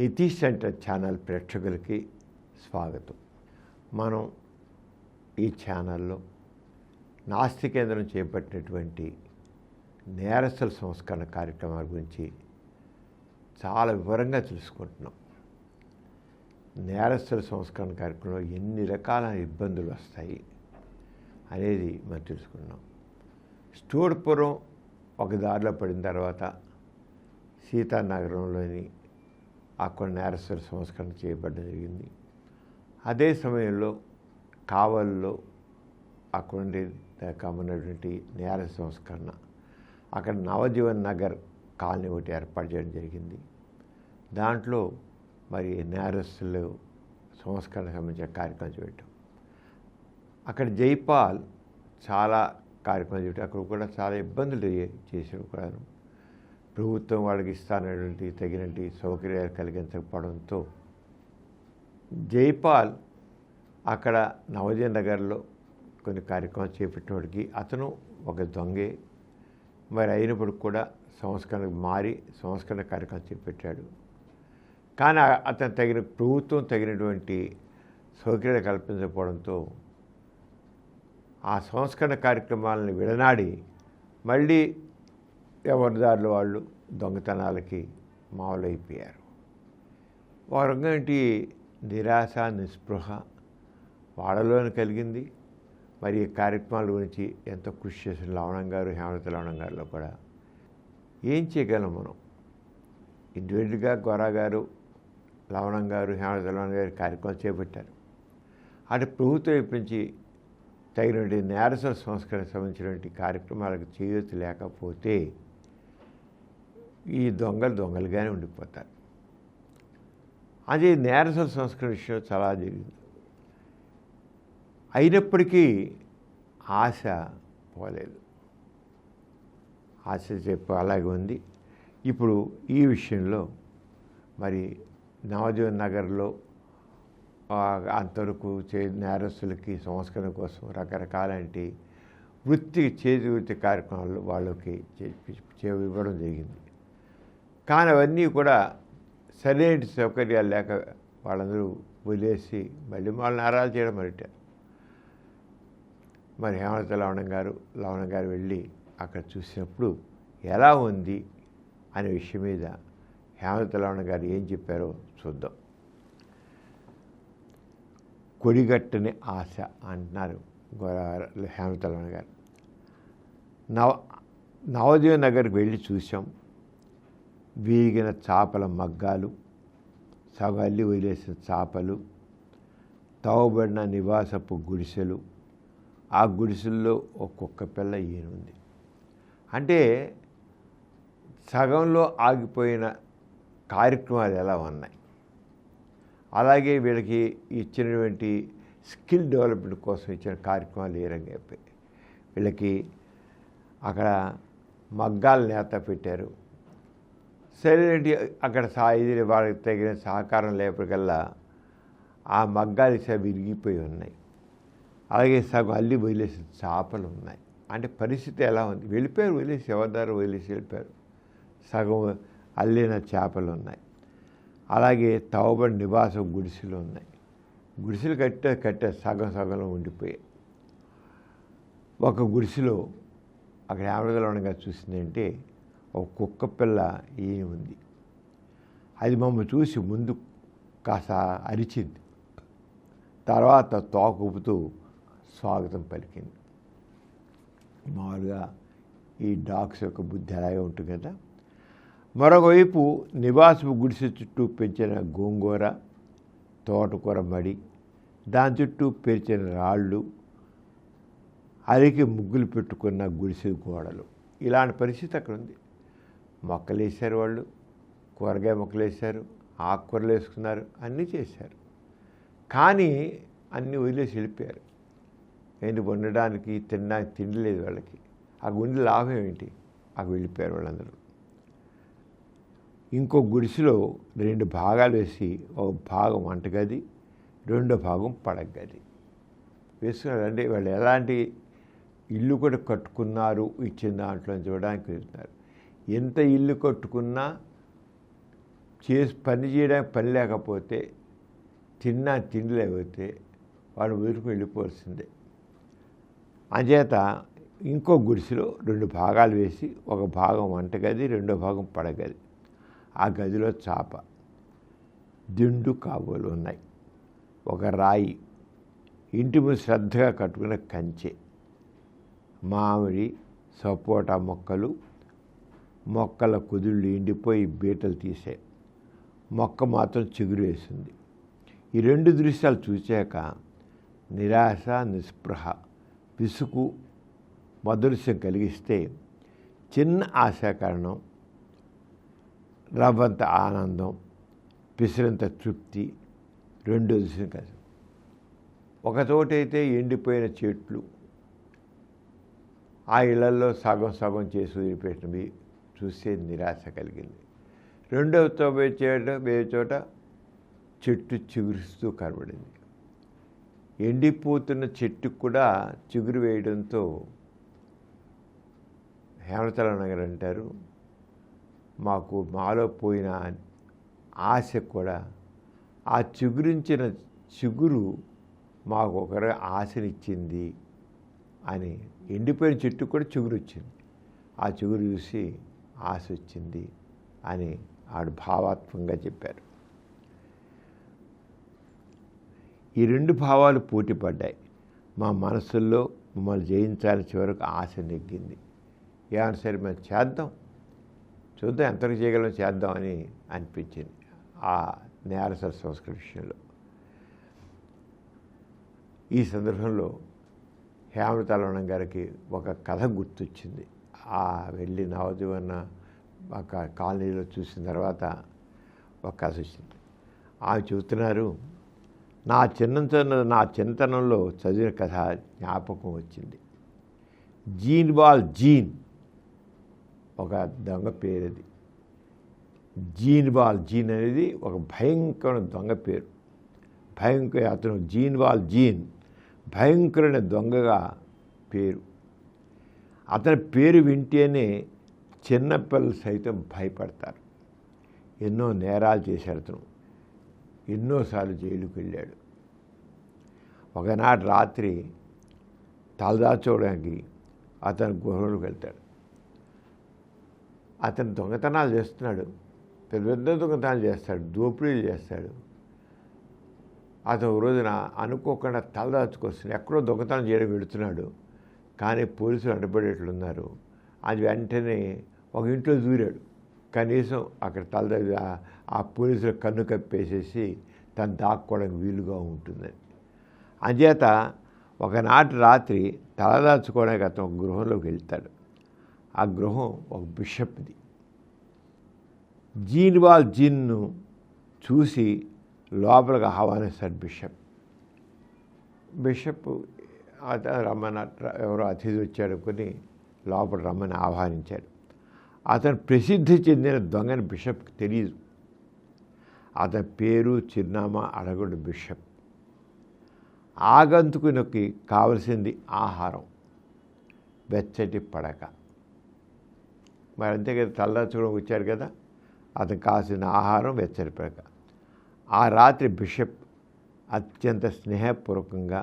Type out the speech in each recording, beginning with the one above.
ఇతి centre channel ప్రేక్షకులకి స్వాగతం. మనం ఈ ఛానల్లో నాస్తి కేంద్రం చేపట్టినటువంటి నేరస్తుల సంస్కరణ కార్యక్రమాల గురించి చాలా వివరంగా తెలుసుకుంటున్నాం. నేరస్తుల సంస్కరణ కార్యక్రమంలో ఎన్ని రకాల ఇబ్బందులు వస్తాయి అనేది మనం తెలుసుకున్నాం. స్టోర్పురం ఒక దారిలో పడిన తర్వాత సీతానగరంలోని అక్కడ నేరస్తుల సంస్కరణ చేయబడడం జరిగింది. అదే సమయంలో కావల్లో అక్కడ ఉన్నటువంటి నేర సంస్కరణ అక్కడ నవజీవన్ నగర్ కాలనీ ఒకటి ఏర్పాటు చేయడం జరిగింది. దాంట్లో మరి నేరస్తులు సంస్కరణ సంబంధించిన కార్యక్రమం చేయటం, అక్కడ జైపాల్ చాలా కార్యక్రమం చేయటం, అక్కడ కూడా చాలా ఇబ్బందులు చేసాడు కూడా. ప్రభుత్వం వాళ్ళకి ఇస్తానటువంటి తగినటువంటి సౌకర్యాలు కలిగించకపోవడంతో జైపాల్ అక్కడ నవజీవన్ నగర్లో కొన్ని కార్యక్రమాలు చేపట్టినప్పటికీ అతను ఒక దొంగే. మరి అయినప్పుడు కూడా సంస్కరణకు మారి సంస్కరణ కార్యక్రమం చేపట్టాడు. కానీ అతను ప్రభుత్వం తగినటువంటి సౌకర్యాలు కల్పించకపోవడంతో ఆ సంస్కరణ కార్యక్రమాలను విడనాడి మళ్ళీ ఎవరిదారులు వాళ్ళు దొంగతనాలకి మామూలైపోయారు. వారంగంటి నిరాశ నిస్పృహ వాళ్ళలోనే కలిగింది. మరి ఈ కార్యక్రమాల గురించి ఎంతో కృషి చేసిన లవణం గారు, హేమలత లవణం గారిలో కూడా ఏం చేయగలం మనం? ఇండివిజువల్గా గోరా గారు, లవణం గారు, హేమలత లవణం గారు కార్యక్రమాలు చేపట్టారు. అటు ప్రభుత్వం ఇప్పించి తగినటువంటి నేరస్తుల సంస్కరణకు సంబంధించినటువంటి కార్యక్రమాలకు చేయొచ్చు లేకపోతే ఈ దొంగలుగానే ఉండిపోతారు. అది నేరస్తుల సంస్కరణ విషయం చాలా జరిగింది. అయినప్పటికీ ఆశ పోలేదు. ఆశ చెప్పు అలాగే ఉంది. ఇప్పుడు ఈ విషయంలో మరి నవజీవన్ నగర్లో అంతవరకు నేరస్తులకి సంస్కరణ కోసం రకరకాలంటి చేతి వృత్తి కార్యక్రమాలు వాళ్ళకి ఇవ్వడం జరిగింది. కానీ అవన్నీ కూడా సరైన సౌకర్యాలు లేక వాళ్ళందరూ వదిలేసి మళ్ళీ వాళ్ళని నేరాలు చేయడం మొదలెట్టారు. మరి హేమలత లవణం గారు వెళ్ళి అక్కడ చూసినప్పుడు ఎలా ఉంది అనే విషయం మీద హేమలత లవణం గారు ఏం చెప్పారో చూద్దాం. కొడిగట్టని ఆశ అంటున్నారు హేమలత లవణం గారు. నవజీవన్ నగర్కి వెళ్ళి చూసాం. వీగిన చేపల మగ్గాలు, సగల్లి వదిలేసిన చేపలు, తవ్వబడిన నివాసపు గుడిసెలు, ఆ గుడిసెల్లో ఒక్కొక్క పిల్ల ఈయనుంది. అంటే సగంలో ఆగిపోయిన కార్యక్రమాలు ఎలా ఉన్నాయి, అలాగే వీళ్ళకి ఇచ్చినటువంటి స్కిల్ డెవలప్మెంట్ కోసం ఇచ్చిన కార్యక్రమాలు ఏ రంగా అయిపోయాయి. వీళ్ళకి అక్కడ మగ్గాల నేత పెట్టారు. సరైనటి అక్కడ ఇది వాళ్ళకి తగిన సహకారం లేపటికల్లా ఆ మగ్గాలు విరిగిపోయి ఉన్నాయి. అలాగే సగం అల్లి వదిలేసిన చేపలు ఉన్నాయి. అంటే పరిస్థితి ఎలా ఉంది? వెళ్ళిపోయారు, వదిలేసి ఎవరిదారు వదిలేసి వెళ్ళిపోయారు. సగం అల్లిన చేపలు ఉన్నాయి. అలాగే తవ్వబడి నివాసం గుడిసెలు ఉన్నాయి. గుడిసెలు కట్టే సగంలో ఉండిపోయాయి. ఒక గుడిసెలో అక్కడ ఆవిడగలవడంగా చూసిందంటే ఒక కుక్క పిల్ల ఈయన ఉంది. అది మమ్మల్ని చూసి ముందు కాస్త అరిచింది, తర్వాత తోకూపుతూ స్వాగతం పలికింది. మామూలుగా ఈ డాగ్స్ యొక్క బుద్ధి అలాగే ఉంటుంది కదా. మరొకవైపు నివాసపు గుడిసె చుట్టూ పెంచిన గోంగూర, తోటకూర మడి, దాని చుట్టూ పెరిచిన రాళ్ళు, అరికి ముగ్గులు పెట్టుకున్న గుడిసె గోడలు, ఇలాంటి పరిస్థితి అక్కడ ఉంది. మొక్కలు వేశారు, వాళ్ళు కూరగాయ మొక్కలు వేశారు, ఆకుకూరలు వేసుకున్నారు, అన్నీ చేశారు. కానీ అన్నీ వదిలేసి వెళ్ళిపోయారు. ఏంటి వండడానికి తినడానికి తిండి లేదు వాళ్ళకి. ఆ గుండె లాభం ఏంటి? అక్కడ వెళ్ళిపోయారు వాళ్ళందరూ. ఇంకో గుడిసెలో 2 భాగాలు వేసి ఒక భాగం వంటగది, రెండో భాగం పడగది వేస్తున్నారు. అంటే వాళ్ళు ఎలాంటి ఇల్లు కూడా కట్టుకున్నారు ఇచ్చిన దాంట్లో చూడడానికి వెళ్తున్నారు. ఎంత ఇల్లు కట్టుకున్నా పని చేయడానికి పని లేకపోతే తిండి లేకపోతే వాడు ఊరికి వెళ్ళిపోవాల్సిందే. అంచేత ఇంకో గుడిసెలో 2 భాగాలు వేసి ఒక భాగం వంటగది, రెండో భాగం పడగది. ఆ గదిలో చాప, దిండు కాబోలు ఉన్నాయి. ఒక రాయి, ఇంటి ముందు శ్రద్ధగా కట్టుకున్న కంచె, మామిడి సపోటా మొక్కల కుదుళ్ళు ఎండిపోయి బీటలు తీసాయి. మొక్క మాత్రం చిగురు వేసింది. ఈ 2 దృశ్యాలు చూశాక నిరాశ, నిస్పృహ, విసుగు మధురస్యం కలిగిస్తే చిన్న ఆశాకారణం, రవ్వంత ఆనందం, పిసిరంత తృప్తి 2 దృశ్యం కలిసి. ఒకచోటైతే ఎండిపోయిన చెట్లు, ఆ ఇళ్లలో సగం చేసి వదిలిపెట్టినవి చూస్తే నిరాశ కలిగింది. రెండవ వేరే చోట చెట్టు చిగురుస్తూ కనబడింది. ఎండిపోతున్న చెట్టుకు కూడా చిగురు వేయడంతో హేమచలం గారు అంటారు, మాలో పోయిన ఆశ కూడా, ఆ చిగురించిన చిగురు మాకు ఒకరి ఆశనిచ్చింది అని. ఎండిపోయిన చెట్టుకు కూడా చిగురు వచ్చింది, ఆ చిగురు చూసి ఆశ వచ్చింది అని ఆడు భావాత్మకంగా చెప్పారు. ఈ 2 భావాలు పోటీ పడ్డాయి. మా మనసుల్లో మమ్మల్ని జయించాలని చివరకు ఆశ నెగ్గింది. ఏమన్నా సరే మేము చూద్దాం ఎంతవరకు చేయగలం చేద్దామని అనిపించింది ఆ నేరసర సంస్కృతి విషయంలో. ఈ సందర్భంలో హేమచలం గారికి ఒక కథ గుర్తొచ్చింది. ఆ వెళ్ళి నవజీవన ఒక కాలనీలో చూసిన తర్వాత ఒక కథ వచ్చింది. ఆమె చెబుతున్నారు, నా చిన్నతనంలో చదివిన కథ జ్ఞాపకం వచ్చింది. జీన్ ఒక దొంగ పేరుది. జీన్ అనేది ఒక భయంకరమైన దొంగ పేరు. అతను జీన్ భయంకరమైన దొంగగా పేరు. అతని పేరు వింటేనే చిన్నపిల్లలు సైతం భయపడతారు. ఎన్నో నేరాలు చేశాడు అతను, ఎన్నోసార్లు జైలుకు వెళ్ళాడు. ఒకనాడు రాత్రి తలదాచుకోవడానికి అతను గుహలోకి వెళ్తాడు. అతను దొంగతనాలు చేస్తున్నాడు, పెద్ద దొంగతనాలు చేస్తాడు, దోపిడీలు చేస్తాడు. అతను ఒక రోజున అనుకోకుండా తలదాచుకొస్తున్నాడు, ఎక్కడో దొంగతనం చేయడం వెళుతున్నాడు. కానీ పోలీసులు అడ్డుపడేట్లున్నారు. అది వెంటనే ఒక ఇంట్లో దూరాడు. కనీసం అక్కడ ఆ పోలీసులు కన్ను కప్పేసేసి తను దాక్కోవడానికి వీలుగా ఉంటుందని. అంచేత ఒకనాటి రాత్రి తలదాచుకోవడానికి అతను ఒక గృహంలోకి వెళ్తాడు. ఆ గృహం ఒక బిషప్ది. జీన్ను చూసి లోపలికి ఆహ్వానిస్తాడు బిషప్. రమ్మని ఎవరో అతిథి వచ్చాడు కొని లోపల రమ్మని ఆహ్వానించాడు. అతను ప్రసిద్ధి చెందిన దొంగని బిషప్కి తెలియదు. అతని పేరు చిరునామా అడగడు బిషప్. ఆగంతుకునికి కావలసింది ఆహారం, వెచ్చటి పడక. మరి అంతే కదా, తలదాచుకోవడం వచ్చాడు కదా, అతను కావాల్సిన ఆహారం, వెచ్చటి పడక. ఆ రాత్రి బిషప్ అత్యంత స్నేహపూర్వకంగా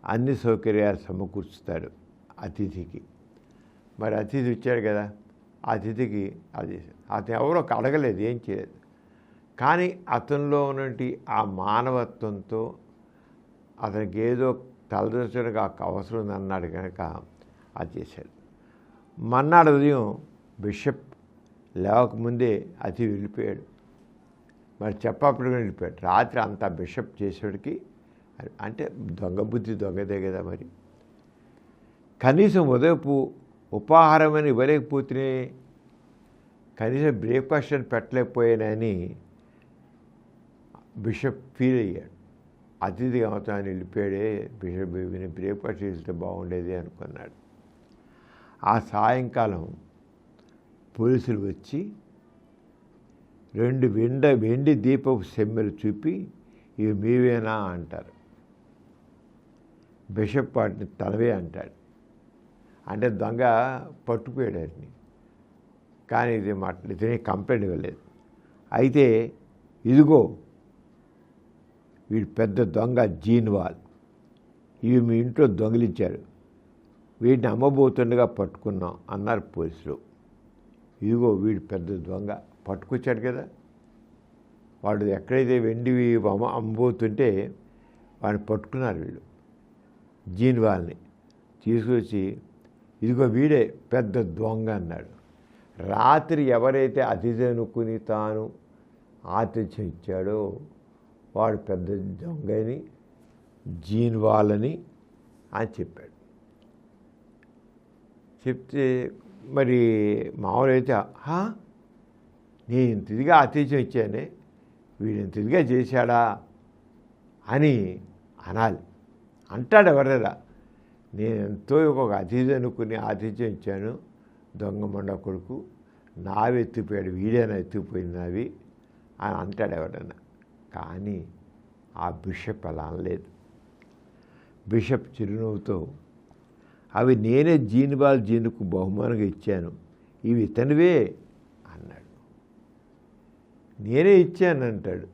అన్ని సౌకర్యాలు సమకూర్చుతాడు అతిథికి. మరి అతిథి వచ్చాడు కదా, అతిథికి అతను ఎవరో అడగలేదు, ఏం చేయలేదు. కానీ అతనిలో ఉన్నటువంటి ఆ మానవత్వంతో అతనికి ఏదో తలదర్చడానికి ఆ అవసరం ఉందన్నాడు కనుక అది చేశాడు. మన్నాడు ఉదయం బిషప్ లేవకముందే అతిథి వెళ్ళిపోయాడు. మరి చెప్పప్పుడు వెళ్ళిపోయాడు. రాత్రి అంతా బిషప్ చేసేవాడికి అంటే దొంగ బుద్ధి దొంగదే కదా. మరి కనీసం ఉదయపు ఉపాహారమని ఇవ్వలేకపోతేనే, కనీసం బ్రేక్ఫాస్ట్ అని పెట్టలేకపోయానని బిషప్ ఫీల్ అయ్యాడు. అతిథిగా అవుతామని వెళ్ళిపోయాడే బిషప్, విని బ్రేక్ఫాస్ట్ చేస్తే బాగుండేది అనుకున్నాడు. ఆ సాయంకాలం పోలీసులు వచ్చి 2 వెండి దీపపు సెమ్మెలు చూపి ఇవి మీవేనా అంటారు. బిషప్ వాటిని తనవే అంటాడు. అంటే దొంగ పట్టుకుపోయాడు వాటిని. కానీ ఇతని కంప్లైంట్ ఇవ్వలేదు. అయితే ఇదిగో వీడు పెద్ద దొంగ జీన్వాల్, ఇవి మీ ఇంట్లో దొంగిలించారు, వీడిని అమ్మబోతుండగా పట్టుకున్నాం అన్నారు పోలీసులు. ఇదిగో వీడు పెద్ద దొంగ పట్టుకొచ్చాడు కదా, వాడు ఎక్కడైతే వెండివి అమ్మబోతుంటే వాడిని పట్టుకున్నారు వీళ్ళు. జీన్వాల్ని తీసుకొచ్చి ఇదిగో వీడే పెద్ద దొంగ అన్నాడు. రాత్రి ఎవరైతే అతిథి అనుకుని తాను ఆతిథ్యం ఇచ్చాడో వాడు పెద్ద దొంగని, జీన్వాలని అని చెప్పాడు. చెప్తే మరి మామూలు అయితే నేను ఇంత ఇదిగా ఆతిథ్యం ఇచ్చానే, వీడు ఇంత ఇదిగా చేశాడా అని అనాలి. అంటాడు ఎవరైనా, నేను ఎంతో ఒక అతిథి అనుకుని ఆతిథ్యం ఇచ్చాను, దొంగ మొండ కొడుకు నావి ఎత్తిపోయాడు, వీడైనా ఎత్తిపోయింది నావి అని అంటాడు ఎవడన్నా. కానీ ఆ బిషప్ అలా అనలేదు. బిషప్ చిరునవ్వుతో అవి నేనే జీన్వాల్ జీనుకు బహుమానంగా ఇచ్చాను, ఇవి ఇతనివే అన్నాడు. నేనే ఇచ్చాను అంటాడు.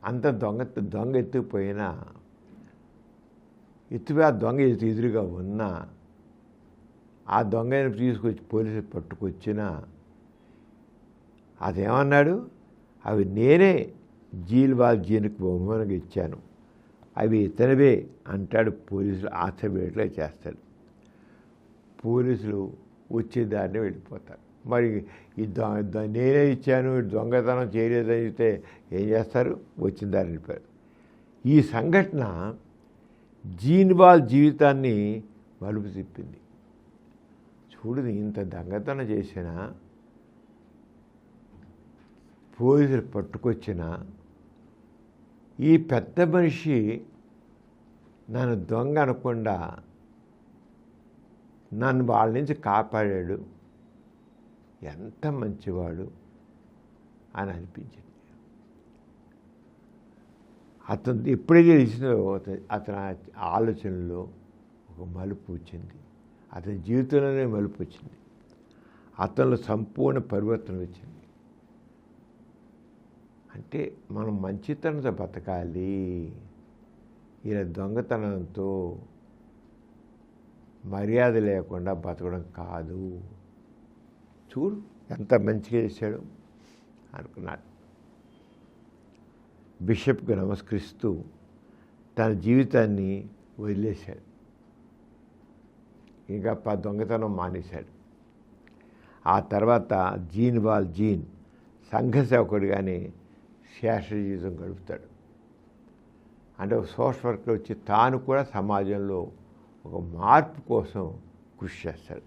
అంత దొంగ ఎత్తుకుపోయినా ఆ దొంగ ఎదురుగా ఉన్నా ఆ దొంగని తీసుకొచ్చి పోలీసులు పట్టుకొచ్చినా అదేమన్నాడు, అవి నేనే జీన్వాల్ జీనుకు బహుమానంగా ఇచ్చాను, అవి ఇతనివే అంటాడు. పోలీసులు ఆశపడేట్లా చేస్తాడు. పోలీసులు వచ్చేదాన్ని వెళ్ళిపోతారు. మరి ఈ నేనే ఇచ్చాను, దొంగతనం చేయలేదని చెప్తే ఏం చేస్తారు, వచ్చిన దాన్ని వెళ్ళిపోయారు. ఈ సంఘటన జీన్వాల్ జీవితాన్ని మలుపు తిప్పింది. చూడు, ఇంత దొంగతనం చేసినా పోలీసులు పట్టుకొచ్చిన ఈ పెద్ద మనిషి నన్ను దొంగ అనకుండా నన్ను వాళ్ళ నుంచి కాపాడాడు, ఎంత మంచివాడు అని అనిపించింది. అతను ఎప్పుడైతే తెలిసిందో అతని ఆలోచనలో ఒక మలుపు వచ్చింది, అతని జీవితంలోనే మలుపు వచ్చింది, అతనిలో సంపూర్ణ పరివర్తన వచ్చింది. అంటే మనం మంచితనంతో బతకాలి, ఇలా దొంగతనంతో మర్యాద లేకుండా బతకడం కాదు. చూడు ఎంత మంచిగా చేశాడు అనుకున్నాడు. బిషప్కి నమస్కరిస్తూ తన జీవితాన్ని వదిలేశాడు. ఇంకా దొంగతనం మానేశాడు. ఆ తర్వాత జీన్వాల్ సంఘ సేవకుడిగానే శేష జీవితం గడుపుతాడు. అంటే ఒక సోషల్ వర్క్లో వచ్చి తాను కూడా సమాజంలో ఒక మార్పు కోసం కృషి చేస్తాడు.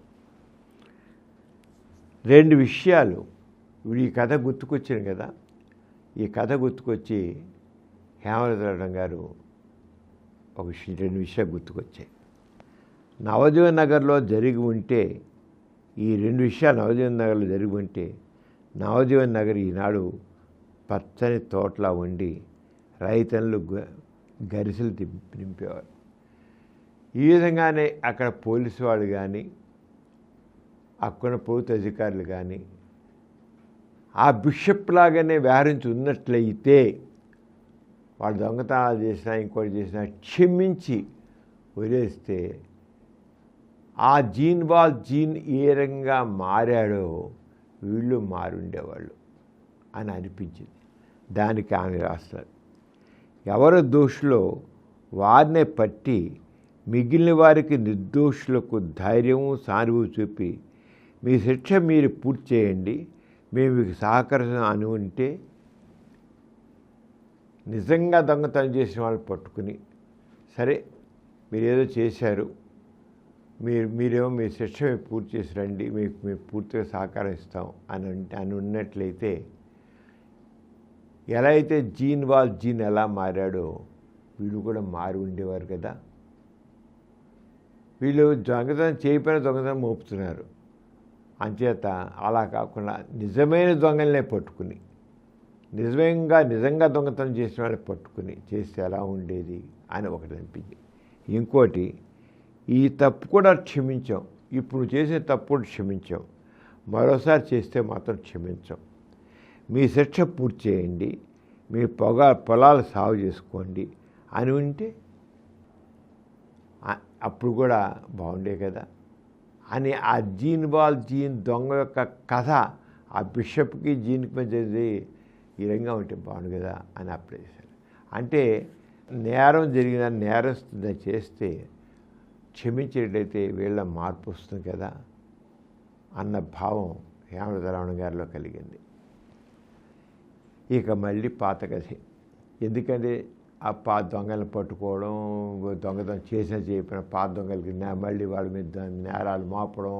రెండు విషయాలు ఇప్పుడు ఈ కథ గుర్తుకొచ్చాను కదా, ఈ కథ గుర్తుకొచ్చి హేమలత గారు రెండు విషయాలు గుర్తుకొచ్చాయి. నవజీవన్ నగర్లో జరిగి ఉంటే, ఈ రెండు విషయాలు నవజీవన్ నగర్లో జరిగి ఉంటే నవజీవన్ నగర్ ఈనాడు పచ్చని తోటలా ఉండి రైతన్లు గరిసెలు నింపేవారు. ఈ విధంగానే అక్కడ పోలీసు వాళ్ళు కానీ అక్కడ ప్రభుత్వ అధికారులు కానీ ఆ బిషప్ లాగానే వ్యవహరించి ఉన్నట్లయితే వాళ్ళు దొంగతనాలు చేసినా ఇంకోటి చేసినా క్షమించి వదిలేస్తే ఆ జీన్వాల్ ఏ రకంగా మారాడో వీళ్ళు మారుండేవాళ్ళు అని అనిపించింది. దానికి ఆమె రాస్తారు, ఎవరు దోషులో వారినే పట్టి మిగిలిన వారికి నిర్దోషులకు ధైర్యము సానుభూతి చూపి మీ శిక్ష మీరు పూర్తి చేయండి, మేము మీకు సహకరిస్తాం అని ఉంటే నిజంగా దొంగతనం చేసిన వాళ్ళు పట్టుకుని సరే మీరు ఏదో చేశారు, మీరేమో మీ శిక్ష మీరు పూర్తి చేసి రండి, మేము పూర్తిగా సహకారం ఇస్తాం అని ఉన్నట్లయితే ఎలా అయితే జీన్వాల్ ఎలా మారాడో వీళ్ళు కూడా మారి ఉండేవారు కదా. వీళ్ళు దొంగతనం చేయకపోయినా దొంగతనం మోపుతున్నారు. అంచేత అలా కాకుండా నిజమైన దొంగలనే పట్టుకుని నిజంగా దొంగతనం చేసిన వాళ్ళని పట్టుకుని చేస్తే ఎలా ఉండేది అని ఒకటి అనిపించింది. ఇంకోటి, ఈ తప్పు కూడా క్షమించాం, ఇప్పుడు చేసే తప్పు కూడా క్షమించాం, మరోసారి చేస్తే మాత్రం క్షమించాం, మీ శిక్ష పూర్తి చేయండి, మీ పొలాలు సాగు చేసుకోండి అని ఉంటే అప్పుడు కూడా బాగుండే కదా అని ఆ జీన్ దొంగ యొక్క కథ ఆ బిషప్కి జీన్కి మధ్యది ఈ విధంగా ఉంటే బాగుండు కదా అని అప్లై చేశారు. అంటే నేరం జరిగిన నేరస్తుని చేస్తే క్షమించేటైతే వీళ్ళ మార్పు వస్తుంది కదా అన్న భావం హేమలతరావణ గారిలో కలిగింది. ఇక మళ్ళీ పాత కథ. ఎందుకంటే ఆ పాత దొంగలను పట్టుకోవడం, దొంగతనం చేయకపోయిన పాత దొంగలకి మళ్ళీ వాళ్ళ మీద నేరాలు మోపడం,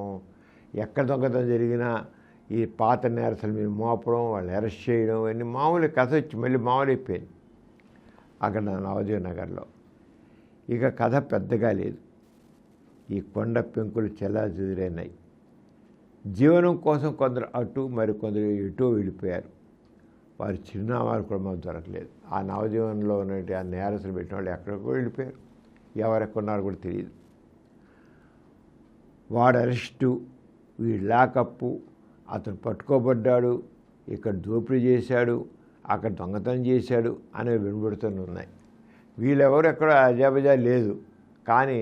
ఎక్కడ దొంగతనం జరిగినా ఈ పాత నేరస్తుల మీద మోపడం, వాళ్ళు అరెస్ట్ చేయడం, అన్నీ మామూలు కథ వచ్చి మళ్ళీ మామూలు అయిపోయింది అక్కడ నవజీవన్ నగర్లో. ఇక కథ పెద్దగా లేదు. ఈ కొండ పెంకులు చెల్లాచెదురైనాయి. జీవనం కోసం కొందరు అటు మరి కొందరు ఇటు వెళ్ళిపోయారు. వారి చిరునామాలు కూడా మాకు దొరకలేదు. ఆ నవజీవనంలో ఉన్నట్టు ఆ నేరస్తులు పెట్టిన వాళ్ళు ఎక్కడికో వెళ్ళిపోయారు. ఎవరెక్కడున్నారో కూడా తెలియదు. వాడు అరెస్టు, వీడు లాకప్పు, అతను పట్టుకోబడ్డాడు, ఇక్కడ దోపిడీ చేశాడు, అక్కడ దొంగతనం చేశాడు అనేవి వినబడుతూనే ఉన్నాయి. వీళ్ళెవరు ఎక్కడ అజాబజా లేదు, కానీ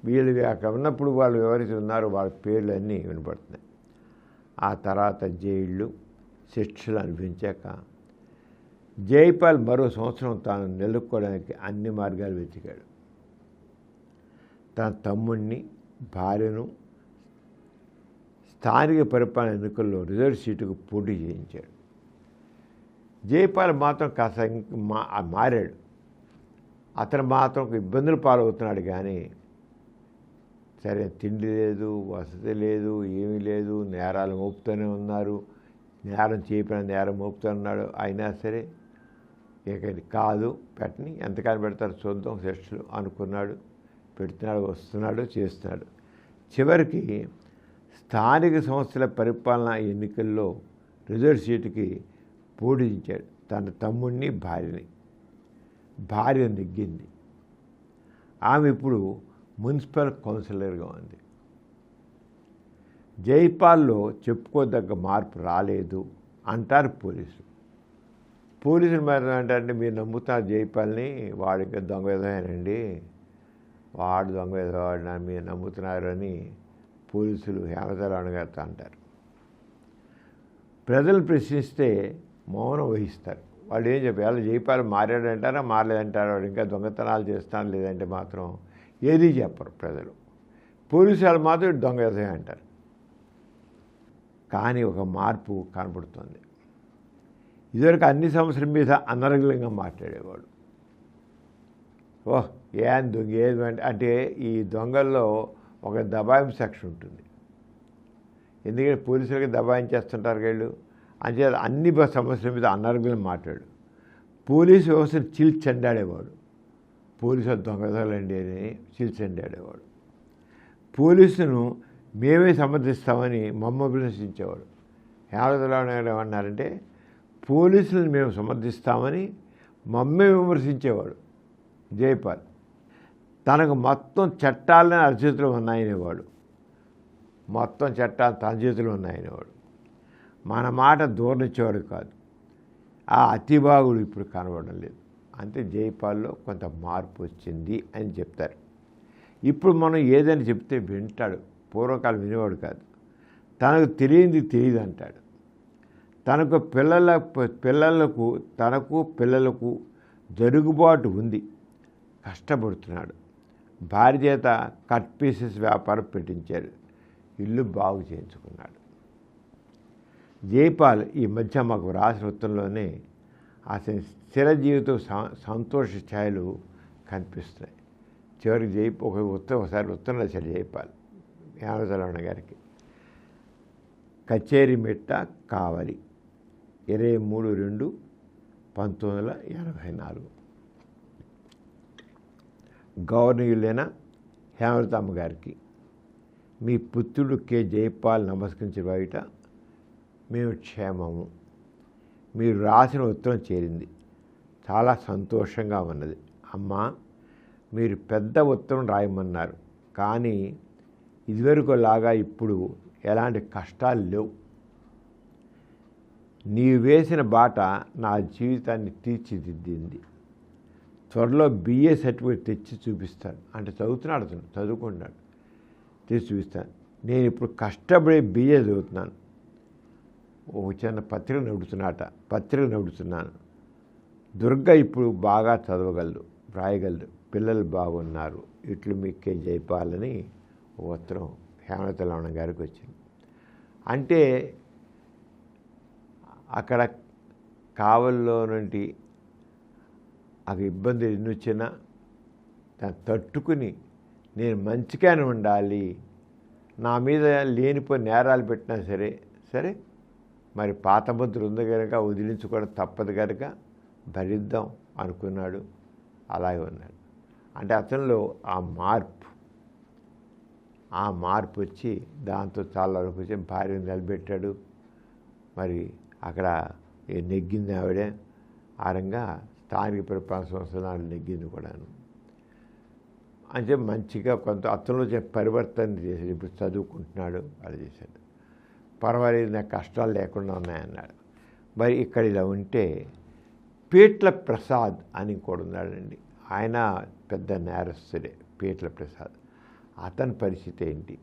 వీళ్ళు అక్కడ ఉన్నప్పుడు వాళ్ళు ఎవరైతే ఉన్నారో వాళ్ళ పేర్లు అన్నీ వినపడుతున్నాయి. ఆ తర్వాత జైళ్ళు, శిక్షలు అనిపించాక జైపాల్ మరో సంవత్సరం తాను నిలుపుకోవడానికి అన్ని మార్గాలు వెతికాడు. తన తమ్ముడిని, భార్యను స్థానిక పరిపాలన ఎన్నికల్లో రిజర్వ్ సీటుకు పోటీ చేయించాడు. జైపాల్ మాత్రం కాస్త మారాడు. అతను మాత్రం ఇబ్బందులు పాలవుతున్నాడు, కానీ సరే తిండి లేదు, వసతి లేదు, ఏమీ లేదు, నేరాలు మోపుతూనే ఉన్నారు, నేరం చేయకపోయిన నేరం మోపుతున్నాడు. అయినా సరే ఇక కాదు పెట్టని, ఎంతకాలం పెడతారు చూద్దాం శిక్షలు అనుకున్నాడు. పెడుతున్నాడు, వస్తున్నాడు, చేస్తున్నాడు. చివరికి స్థానిక సంస్థల పరిపాలన ఎన్నికల్లో రిజర్వ్ సీటుకి పోటీంచాడు తన తమ్ముడిని, భార్యని. భార్య నెగ్గింది. ఆమె ఇప్పుడు మున్సిపల్ కౌన్సిలర్గా ఉంది. జైపాల్లో చెప్పుకోదగ్గ మార్పు రాలేదు అంటారు పోలీసులు. పోలీసులు మరి అంటే మీరు నమ్ముతారు జైపాల్ని, వాడు ఇంకా దొంగ విధమేనండి, వాడు దొంగ విధవాడిన మీరు నమ్ముతున్నారు అని పోలీసులు హేమలతరావణ గారితో అంటారు. ప్రజలు ప్రశ్నిస్తే మౌనం వహిస్తారు. వాళ్ళు ఏం చెప్పారు, జైపాల్ మారాడంటారా మారలేదంటారా, వాడు ఇంకా దొంగతనాలు చేస్తాను లేదంటే మాత్రం ఏదీ చెప్పరు ప్రజలు. పోలీసు వాళ్ళు మాత్రం దొంగ విధమే అంటారు. కానీ ఒక మార్పు కనపడుతుంది. ఇదివరకు అన్ని సమస్యల మీద అనర్గళంగా మాట్లాడేవాడు. ఏం దొంగ ఏది అంటే ఈ దొంగల్లో ఒక దబాయింపు సెక్షన్ ఉంటుంది. ఎందుకంటే పోలీసులకి దబాయించేస్తుంటారు వీళ్ళు. అంటే అన్ని సమస్యల మీద అనర్గళంగా మాట్లాడు. పోలీసు వ్యవస్థను చీల్చెండాడేవాడు. పోలీసు దొంగతనాలండి అని చీల్చెండాడేవాడు. పోలీసును మేమే సమర్థిస్తామని విమర్శించేవాడు. హేమలతరావణ గారు ఏమన్నారంటే పోలీసులను మేము సమర్థిస్తామని మమ్మే విమర్శించేవాడు జైపాల్. తనకు మొత్తం చట్టాలనే అరచేతిలో ఉన్నాయనేవాడు. మొత్తం చట్టాలు తన చేతిలో ఉన్నాయనేవాడు. మన మాట దూరనిచ్చేవాడు కాదు. ఆ అతిబాగుడు ఇప్పుడు కనబడడం లేదు. అంతే జైపాల్లో కొంత మార్పు వచ్చింది అని చెప్తారు. ఇప్పుడు మనం ఏదని చెప్తే వింటాడు. పూర్వకాలం వినేవాడు కాదు. తనకు తెలియంది తెలియదు అంటాడు. తనకు పిల్లలకు జరుగుబాటు ఉంది, కష్టపడుతున్నాడు. భార్య చేత కట్ పీసెస్ వ్యాపారం పెట్టించాడు. ఇల్లు బాగు చేయించుకున్నాడు. జైపాల్ ఈ మధ్య మాకు రాసిన ఉత్తరంలోనే అతని స్థిర జీవితం సంతోష ఛాయలు కనిపిస్తున్నాయి. చివరికి ఒకసారి ఉత్తరం రాశాడు జైపాల్ హేమలతరావణ గారికి. కచేరీ మెట్ట కావలి 23/2/1984. గౌరవనీయులైన హేమలతమ్మ గారికి మీ పుత్రుడు కె జైపాల్ నమస్కరించిన బయట మేము క్షేమము. మీరు రాసిన ఉత్తరం చేరింది, చాలా సంతోషంగా ఉన్నది. అమ్మా, మీరు పెద్ద ఉత్తరం రాయమన్నారు, కానీ ఇదివరకు లాగా ఇప్పుడు ఎలాంటి కష్టాలు లేవు. నీవు వేసిన బాట నా జీవితాన్ని తీర్చిదిద్దింది. త్వరలో BA సర్టిఫికేట్ తెచ్చి చూపిస్తాను. అంటే చదువుతున్నాడు, అతను చదువుకుంటున్నాడు. తెచ్చి చూపిస్తాను. నేను ఇప్పుడు కష్టపడి BA చదువుతున్నాను. ఒక చిన్న పత్రిక నడుపుతున్నాను. దుర్గ ఇప్పుడు బాగా చదవగలదు, రాయగలదు, పిల్లలు బాగున్నారు, ఇట్లు మీకే జైపాలని ఉత్తరం హేమలత లవణ గారికి వచ్చింది. అంటే అక్కడ కావల్లో నుండి ఆ ఇబ్బంది ఎన్ని వచ్చినా దాన్ని తట్టుకుని నేను మంచిగానే ఉండాలి, నా మీద లేనిపోయి నేరాలు పెట్టినా సరే మరి పాత ముద్ర ఉంది కనుక వదిలించుకోవడం తప్పదు కనుక భరిద్దాం అనుకున్నాడు. అలాగే ఉన్నాడు. అంటే అతనిలో ఆ మార్పు వచ్చి దాంతో చాలా వరకు వచ్చి భార్యను నిలబెట్టాడు. మరి అక్కడ నెగ్గింది ఆవిడే. ఆ రంగా స్థానిక పరిపాలన సంస్థలు నెగ్గింది కూడాను. అంటే మంచిగా కొంత అతనిలో పరివర్తన చేశాడు. ఇప్పుడు చదువుకుంటున్నాడు, అది చేశాడు. పర్వాలేదు, నాకు కష్టాలు లేకుండా ఉన్నాయన్నాడు. మరి ఇక్కడ ఇలా ఉంటే పీట్ల ప్రసాద్ అని కూడా ఉన్నాడండి. ఆయన పెద్ద నేరస్తుడే, పీట్ల ప్రసాద్. అతని పరిస్థితి ఏంటి?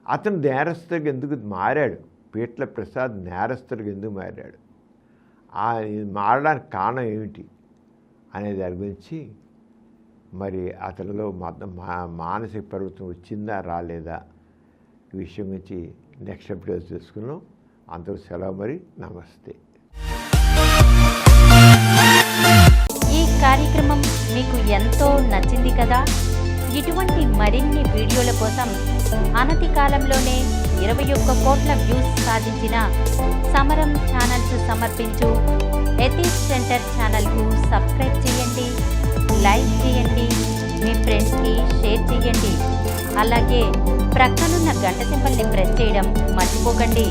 అతను నేరస్తుడికి ఎందుకు మారాడు? పీట్ల ప్రసాద్ నేరస్తుడికి ఎందుకు మారాడు? మారడానికి కారణం ఏమిటి అనే దాని గురించి మరి అతనిలో మానసిక పరివర్తన వచ్చిందా రాలేదా ఈ విషయం గురించి నెక్స్ట్ ఎపిసోడ్ తెలుసుకున్నాం. అందరూ సెలవు. మరి నమస్తే. ఈ కార్యక్రమం మీకు ఎంతో నచ్చింది కదా. ఇటువంటి మరిన్ని వీడియోల కోసం అనతి కాలంలోనే 21 కోట్ల వ్యూస్ సాధించిన సమరం ఛానల్స్ సమర్పించు ఎథిక్స్ సెంటర్ ఛానల్కు సబ్స్క్రైబ్ చేయండి, లైక్ చేయండి, మీ ఫ్రెండ్స్కి షేర్ చేయండి. అలాగే ప్రక్కనున్న గంట సింబల్ని ప్రెస్ చేయడం మర్చిపోకండి.